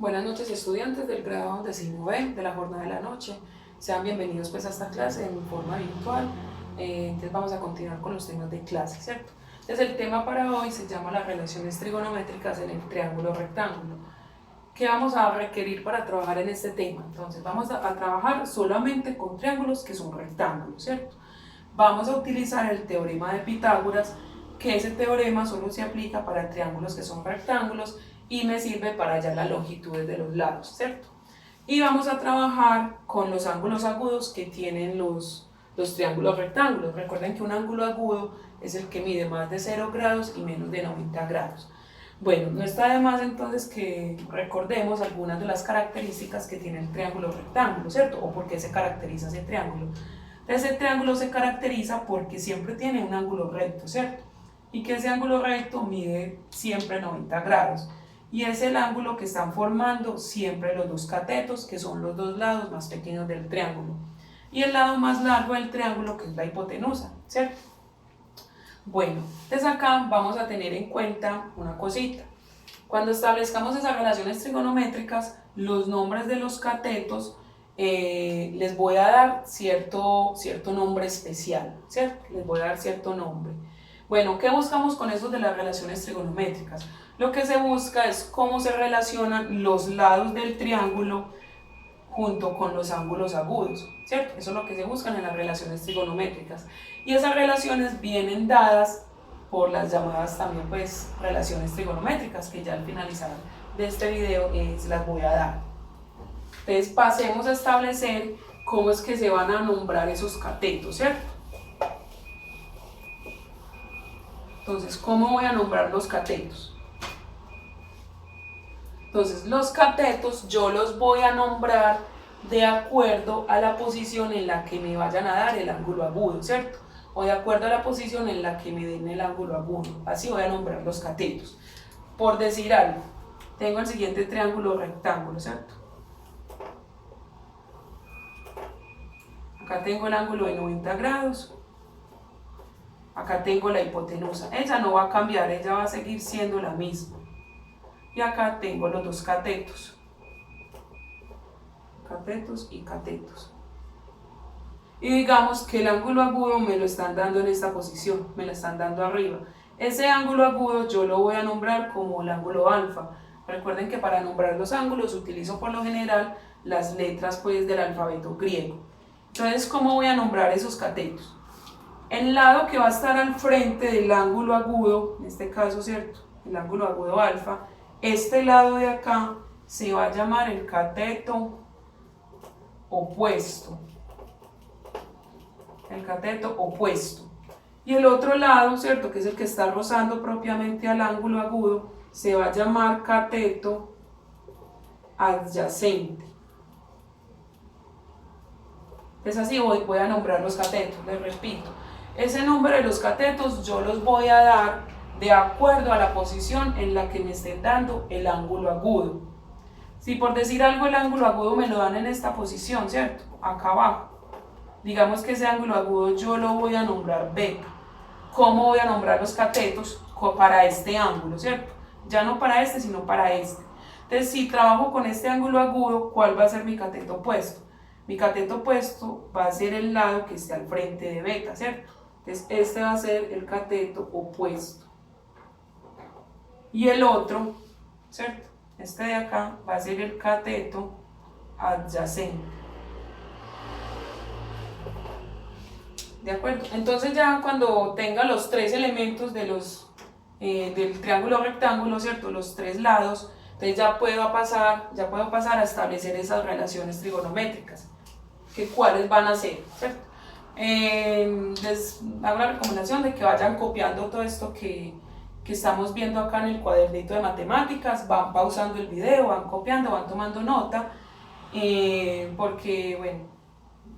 Buenas noches, estudiantes del grado 11B de la jornada de la noche. Sean bienvenidos pues a esta clase en forma virtual. Entonces vamos a continuar con los temas de clase, ¿cierto? Entonces el tema para hoy se llama las relaciones trigonométricas en el triángulo rectángulo. ¿Qué vamos a requerir para trabajar en este tema? Entonces vamos a trabajar solamente con triángulos que son rectángulos, ¿cierto? Vamos a utilizar el teorema de Pitágoras, que ese teorema solo se aplica para triángulos que son rectángulos y me sirve para hallar las longitudes de los lados, ¿cierto? Y vamos a trabajar con los ángulos agudos que tienen los triángulos rectángulos. Recuerden que un ángulo agudo es el que mide más de 0 grados y menos de 90 grados. Bueno, no está de más entonces que recordemos algunas de las características que tiene el triángulo rectángulo, ¿cierto? O por qué se caracteriza ese triángulo. Ese triángulo se caracteriza porque siempre tiene un ángulo recto, ¿cierto? Y que ese ángulo recto mide siempre 90 grados. Y es el ángulo que están formando siempre los dos catetos, que son los dos lados más pequeños del triángulo. Y el lado más largo del triángulo, que es la hipotenusa, ¿cierto? Bueno, desde acá vamos a tener en cuenta una cosita. Cuando establezcamos esas relaciones trigonométricas, los nombres de los catetos les voy a dar cierto nombre especial, ¿cierto? Les voy a dar cierto nombre. Bueno, ¿qué buscamos con eso de las relaciones trigonométricas? Lo que se busca es cómo se relacionan los lados del triángulo junto con los ángulos agudos, ¿cierto? Eso es lo que se buscan en las relaciones trigonométricas. Y esas relaciones vienen dadas por las llamadas también pues relaciones trigonométricas, que ya al finalizar de este video se las voy a dar. Entonces pasemos a establecer cómo es que se van a nombrar esos catetos, ¿cierto? Entonces, ¿cómo voy a nombrar los catetos? Entonces, los catetos yo los voy a nombrar de acuerdo a la posición en la que me vayan a dar el ángulo agudo, ¿cierto? O de acuerdo a la posición en la que me den el ángulo agudo. Así voy a nombrar los catetos. Por decir algo, tengo el siguiente triángulo rectángulo, ¿cierto? Acá tengo el ángulo de 90 grados. Acá tengo la hipotenusa. Ella no va a cambiar, ella va a seguir siendo la misma. Y acá tengo los dos catetos. Catetos y catetos. Y digamos que el ángulo agudo me lo están dando en esta posición, me lo están dando arriba. Ese ángulo agudo yo lo voy a nombrar como el ángulo alfa. Recuerden que para nombrar los ángulos utilizo por lo general las letras pues del alfabeto griego. Entonces, ¿cómo voy a nombrar esos catetos? El lado que va a estar al frente del ángulo agudo, en este caso, ¿cierto? El ángulo agudo alfa, este lado de acá se va a llamar el cateto opuesto. El cateto opuesto. Y el otro lado, ¿cierto? Que es el que está rozando propiamente al ángulo agudo, se va a llamar cateto adyacente. Es así, voy a nombrar los catetos, les repito. Ese nombre de los catetos yo los voy a dar de acuerdo a la posición en la que me estén dando el ángulo agudo. Si por decir algo el ángulo agudo me lo dan en esta posición, ¿cierto? Acá abajo. Digamos que ese ángulo agudo yo lo voy a nombrar beta. ¿Cómo voy a nombrar los catetos? Para este ángulo, ¿cierto? Ya no para este, sino para este. Entonces, si trabajo con este ángulo agudo, ¿cuál va a ser mi cateto opuesto? Mi cateto opuesto va a ser el lado que esté al frente de beta, ¿cierto? Entonces, este va a ser el cateto opuesto. Y el otro, ¿cierto? Este de acá va a ser el cateto adyacente. ¿De acuerdo? Entonces ya cuando tenga los tres elementos de del triángulo rectángulo, ¿cierto? Los tres lados, entonces ya puedo pasar a establecer esas relaciones trigonométricas. ¿Cuáles van a ser? ¿Cierto? Les hago la recomendación de que vayan copiando todo esto que estamos viendo acá en el cuadernito de matemáticas, van pausando el video, van copiando, van tomando nota, porque bueno,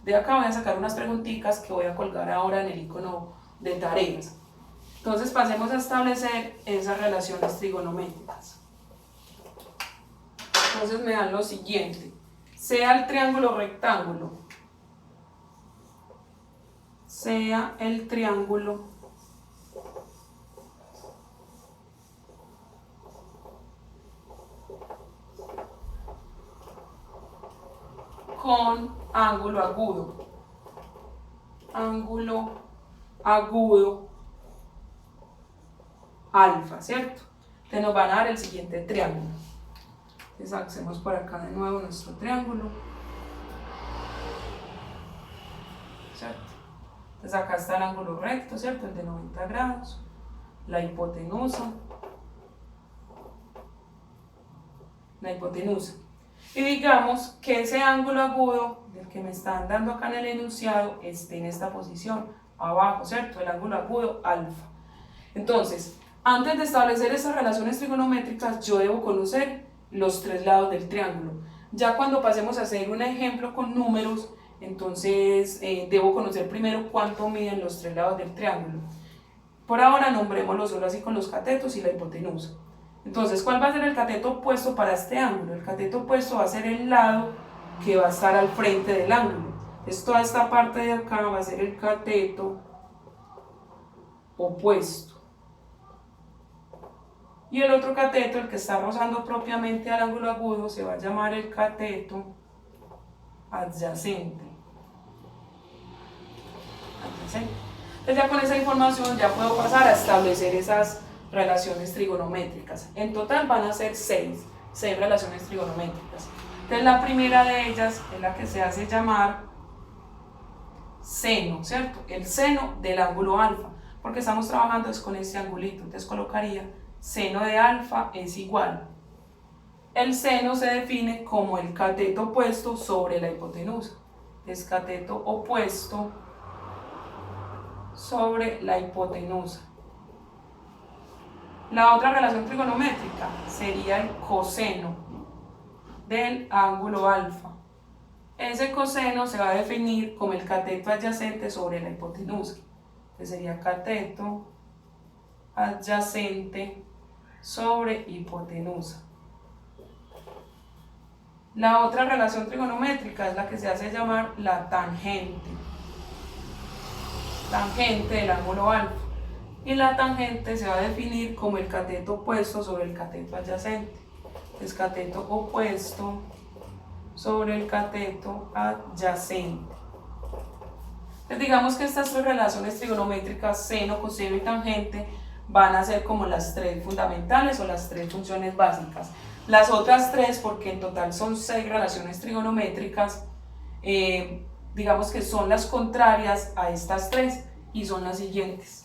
de acá voy a sacar unas preguntitas que voy a colgar ahora en el icono de tareas. Entonces pasemos a establecer esas relaciones trigonométricas. Entonces me dan lo siguiente: sea el triángulo rectángulo, sea el triángulo con ángulo agudo. Ángulo agudo alfa, ¿cierto? Entonces nos van a dar el siguiente triángulo. Entonces hacemos por acá de nuevo nuestro triángulo, ¿cierto? Entonces acá está el ángulo recto, ¿cierto? El de 90 grados, la hipotenusa, y digamos que ese ángulo agudo del que me están dando acá en el enunciado esté en esta posición, abajo, ¿cierto? El ángulo agudo alfa. Entonces, antes de establecer esas relaciones trigonométricas, yo debo conocer los tres lados del triángulo. Ya cuando pasemos a hacer un ejemplo con números, entonces debo conocer primero cuánto miden los tres lados del triángulo. Por ahora nombrémoslo solo así con los catetos y la hipotenusa. Entonces, ¿cuál va a ser el cateto opuesto para este ángulo? El cateto opuesto va a ser el lado que va a estar al frente del ángulo. Entonces, toda esta parte de acá va a ser el cateto opuesto. Y el otro cateto, el que está rozando propiamente al ángulo agudo, se va a llamar el cateto adyacente. Entonces ya con esa información ya puedo pasar a establecer esas relaciones trigonométricas. En total van a ser 6 relaciones trigonométricas. Entonces la primera de ellas es la que se hace llamar seno, ¿cierto? El seno del ángulo alfa, porque estamos trabajando es con este angulito. Entonces colocaría seno de alfa es igual. El seno se define como el cateto opuesto sobre la hipotenusa. Es cateto opuesto sobre la hipotenusa. La otra relación trigonométrica sería el coseno del ángulo alfa. Ese coseno se va a definir como el cateto adyacente sobre la hipotenusa, que sería cateto adyacente sobre hipotenusa. La otra relación trigonométrica es la que se hace llamar la tangente del ángulo alfa. Y la tangente se va a definir como el cateto opuesto sobre el cateto adyacente. Es cateto opuesto sobre el cateto adyacente. Entonces digamos que estas tres relaciones trigonométricas, seno, coseno y tangente, van a ser como las tres fundamentales o las tres funciones básicas. Las otras tres, porque en total son 6 relaciones trigonométricas, digamos que son las contrarias a estas tres y son las siguientes.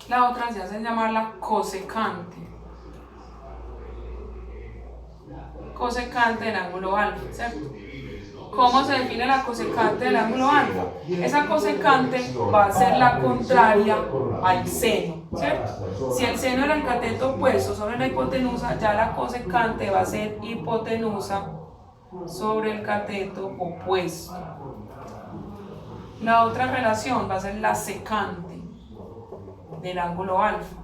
La otra se hace llamar la cosecante del ángulo alfa, ¿cierto? ¿Cómo se define la cosecante del ángulo alfa? Esa cosecante va a ser la contraria al seno, ¿cierto? Si el seno era el cateto opuesto sobre la hipotenusa, ya la cosecante va a ser hipotenusa sobre el cateto opuesto. La otra relación va a ser la secante del ángulo alfa.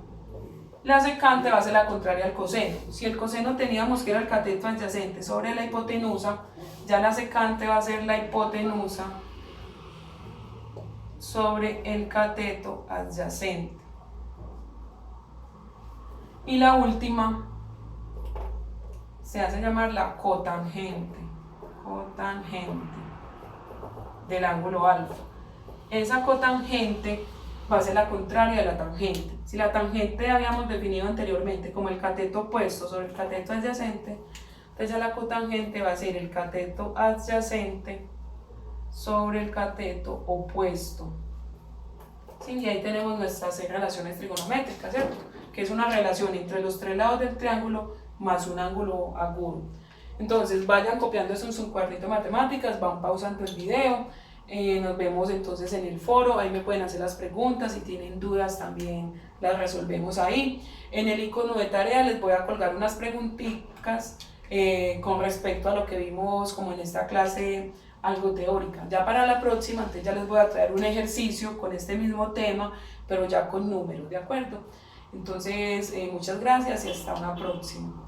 La secante va a ser la contraria al coseno. Si el coseno teníamos que era el cateto adyacente sobre la hipotenusa, ya la secante va a ser la hipotenusa sobre el cateto adyacente. Y la última se hace llamar la cotangente del ángulo alfa. Esa cotangente va a ser la contraria de la tangente. Si la tangente habíamos definido anteriormente como el cateto opuesto sobre el cateto adyacente, entonces ya la cotangente va a ser el cateto adyacente sobre el cateto opuesto. Sí, y ahí tenemos nuestras 6 relaciones trigonométricas, ¿cierto? Que es una relación entre los 3 lados del triángulo más un ángulo agudo. Entonces vayan copiando eso en su cuadernito de matemáticas, van pausando el video. Nos vemos entonces en el foro, ahí me pueden hacer las preguntas, si tienen dudas también las resolvemos ahí. En el icono de tarea les voy a colgar unas preguntitas con respecto a lo que vimos como en esta clase algo teórica. Ya para la próxima, entonces ya les voy a traer un ejercicio con este mismo tema, pero ya con números, ¿de acuerdo? Entonces, muchas gracias y hasta una próxima.